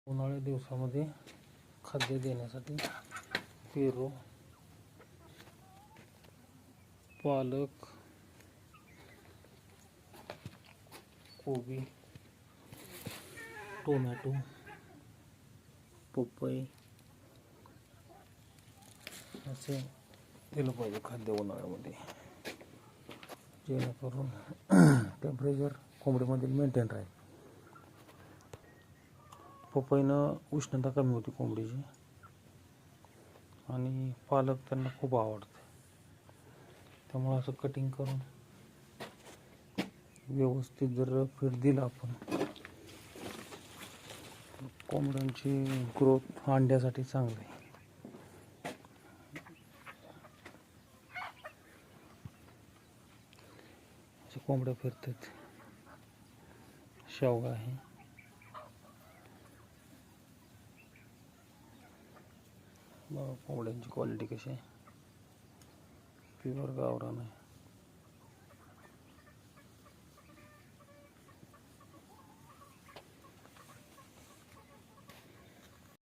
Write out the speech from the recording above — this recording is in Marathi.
उन्हाळ्या दिवसामध्ये खाद्य देण्यासाठी पेरू, पालक, कोबी, टोमॅटो, पपई असे दिलं पाहिजे खाद्य उन्हाळ्यामध्ये, जेणेकरून टेम्परेचर कोंबडीमधील मेंटेन राहील. पपईनं उष्णता कमी होती कोंबडीची आणि पालक त्यांना खूप आवडते. त्यामुळे असं कटिंग करून व्यवस्थित जर फीड दिलं आपण, कोंबड्यांची ग्रोथ अंड्यासाठी चांगली आहे. कोंबड्या फिरतात. शेवगा आहे. बघा कोंबड्यांची क्वालिटी कशी आहे, प्युअर गावरान आहे.